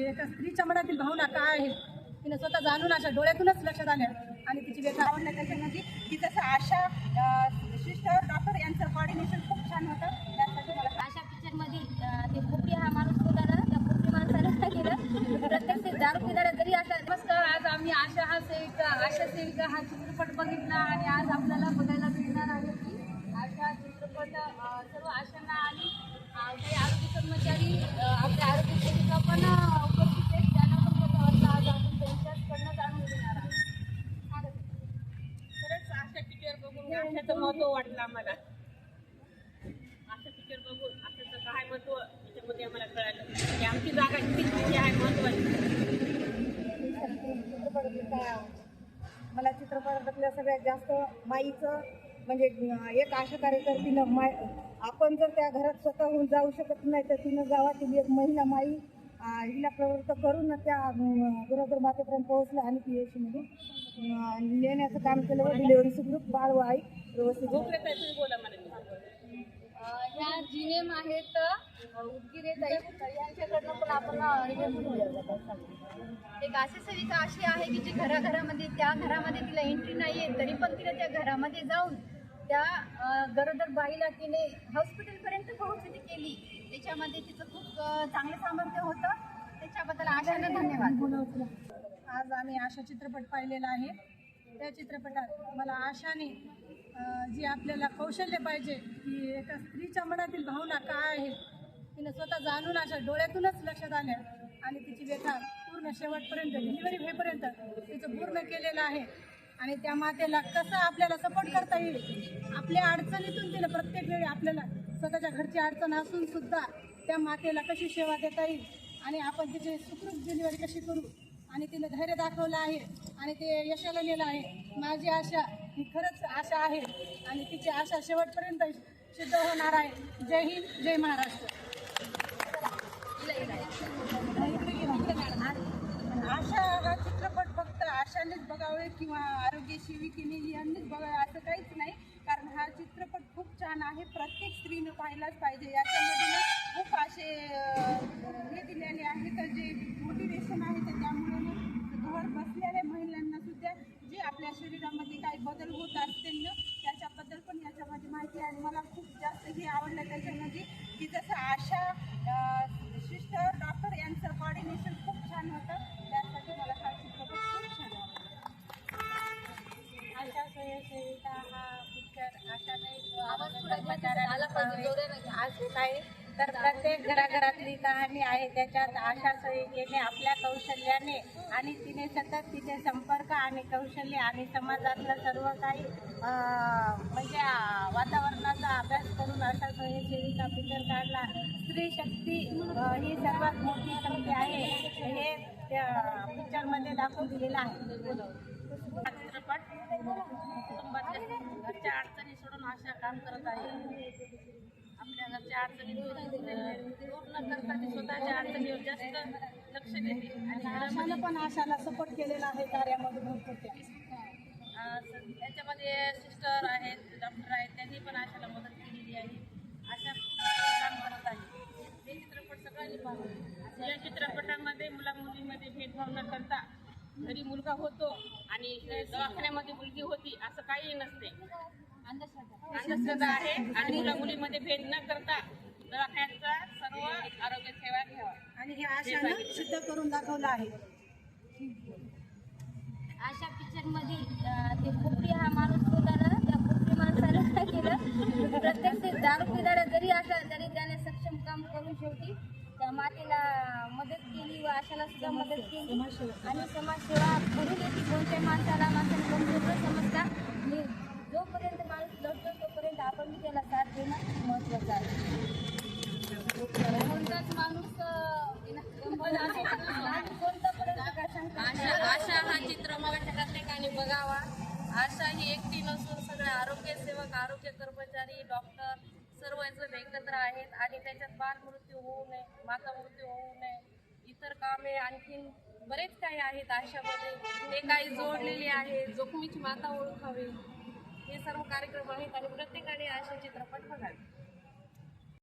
एका स्त्रीच्या मनातील भावना काय आहे तिने स्वतः जाणून अशा डोळ्यातूनच लक्षात आल्या आणि तिची व्यथा आवडलं त्याच्यामध्ये की जसं आशा सिस्टर डॉक्टर यांचं कॉर्डिनेशन खूप छान होतं. त्यासाठी मला अशा पिक्चरमध्ये ते खोपडी हा माणूस होता ना, त्या खोपडी माणसाला काय केलं, प्रत्येक ते दारू पिणाऱ्या जरी असा. नमस्कार, आज आम्ही आशा सेविका हा चित्रपट बघितला आणि आज आपल्याला बघायला मिळणार आहे की आशा चित्रपट सर्व आशांना आणि काही आरोग्य कर्मचारी आपल्या आरोग्य सेविका पण उपस्थित आहेत, त्यांना पण त्याचा अर्थ आज आपण त्यांच्याकडनं जाणून घेणार आहोत. खरंच आशा पिक्चर बघून आशाचं महत्त्व वाटलं आम्हाला. आशा पिक्चर बघून आशाचं काय महत्त्व त्याच्यामध्ये आम्हाला कळालं की आमची जागा किती आहे महत्त्वाची. मला चित्रपटातल्या सगळ्यात जास्त माईचं म्हणजे एक आशा कार्यकर्तीनं आपण जर त्या घरात स्वतःहून जाऊ शकत नाही तर तिनं जावा. ती एक महिला माई हिला प्रवृत्त करून त्या गरोदर मातेपर्यंत पोहोचलं आणि पी एच मध्ये नेण्याचं काम केलं व डिलेवरी सुखरूप बाळ व आई व्यवस्थित. बोला मला ह्या जीनेम आहेत उदगीर यांच्याकडनं पण आपण एक आशा सेविका अशी आहे की जी घराघरामध्ये त्या घरामध्ये तिला एंट्री नाही आहे तरी पण तिने त्या घरामध्ये जाऊन त्या गरोदर बाईला तिने हॉस्पिटलपर्यंत पोहोचली केली. त्याच्यामध्ये तिचं खूप चांगलं सामर्थ्य होतं. त्याच्याबद्दल आशाने धन्यवाद. आज आम्ही आशा चित्रपट पाहिलेला आहे. त्या चित्रपटात मला आशाने जी आपल्याला कौशल्य पाहिजे की एका स्त्रीच्या मनातील भावना काय आहे तिने स्वतः जाणून अशा डोळ्यातूनच लक्षात आल्या आणि तिची व्यथा पूर्ण शेवटपर्यंत डिलिव्हरी होईपर्यंत तिचं पूर्ण केलेलं आहे. आणि त्या मातेला कसं आपल्याला सपोर्ट करता येईल, आपल्या अडचणीतून तिने प्रत्येक वेळी आपल्याला स्वतःच्या घरची अडचण असून सुद्धा त्या मातेला कशी सेवा देता येईल आणि आपण तिची सुखरूप डिलिव्हरी कशी करू आणि तिने धैर्य दाखवलं आहे आणि ते यशाला नेलं आहे. माझी आशा ही खरंच आशा आहे आणि तिची आशा शेवटपर्यंत सिद्ध होणार आहे. जय हिंद, जय महाराष्ट्र. आशा हा चित्रपट फक्त आशानेच बघावे किंवा आरोग्य सेविकेने यांनीच बघावे असं काहीच नाही. कारण हा चित्रपट खूप छान आहे. प्रत्येक स्त्रीनं पाहिलाच पाहिजे. याच्यामध्ये ना खूप असे हे दिलेले आहेत जे मोटिवेशन आहे. त्याच्यामुळे घर बसलेल्या महिलांना सुद्धा जे आपल्या शरीरामध्ये काही बदल होत असतील ना त्याच्याबद्दल पण याच्यामध्ये माहिती आहे. मला खूप जास्त हे आवडलं त्याच्यामध्ये की जसं आशा सिस्टर डॉक्टर यांचं कॉर्डिनेशन खूप छान होतं. त्यासाठी मला हा चित्रपट खूप छान आवडला. आशा सेविका हा पिक्चर आशाने असे काय तर प्रत्येक घराघरातली कहाणी आहे. त्याच्यात आशा सेविकेने आपल्या कौशल्याने आणि तिने सतत तिचे संपर्क आणि कौशल्य आणि समाजातलं सर्व काही म्हणजे वातावरणाचा अभ्यास करून आशा सेविका पिक्चर काढला. स्त्री शक्ती ही सर्वात मोठी शक्ती आहे हे त्या पिक्चरमध्ये दाखवून दिलेलं आहे. हा चित्रपट कुटुंबातल्या घरच्या अडचणी सोडून आशा काम करत आहे. आपल्या घरच्या अडचणी दूर न करता ती स्वतःच्या अडचणीवर जास्त लक्ष देते आणि आशानं पण आशाला सपोर्ट केलेला आहे कार्यामध्ये भरपूर. त्याच्यामध्ये सिस्टर आहेत, डॉक्टर आहेत, त्यांनी पण आशाला मदत केलेली आहे. आशा काम करत आहे. हे चित्रपट सगळ्यांनी पाहावे. या चित्रपटामध्ये मुला मुलींमध्ये भेदभाव न करता घरी मुलगा होतो आणि दवाखान्यामध्ये मुलगी होती असं काही नसते. अंधश्रद्धा आहे आणि मुला मुलीमध्ये भेद न करता दवाखान्याचा सर्व आरोग्य सेवा घ्यावा आणि हे आशानं सिद्ध करून दाखवलं आहे. अशा पिक्चरमध्ये ते खोपडी हा माणूस होता ना, त्या खोपडी माणसाला काय केलं, प्रत्येक ते दारू पिणाऱ्या जरी असला तरी त्याने सक्षम काम करून शेवटी त्या मातेला मदत केली व आशाला सुद्धा मदत केली आणि समाजसेवा करून येते. कोणत्या माणसाने कमजोर न समजता जोपर्यंत माणूस लढतो तोपर्यंत आपण त्याला साथ देणं महत्त्वाचं आहे. कोणताच माणूस आशा हा चित्रपट प्रत्येकाने बघावा. आशा ही एकटी नसून सगळे आरोग्य सेवक, आरोग्य कर्मचारी, डॉक्टर सर्वजण एकत्र आहेत आणि त्याच्यात बाल मृत्यू होऊ नये, माता मृत्यू होऊ नये, इतर कामे आणखीन बरेच काही आहेत आशामध्ये. ते काही जोडलेले आहे. जोखमीची माता ओळखावी हे सर्व कार्यक्रम आहेत आणि प्रत्येकाने आशा चित्रपट बघावे.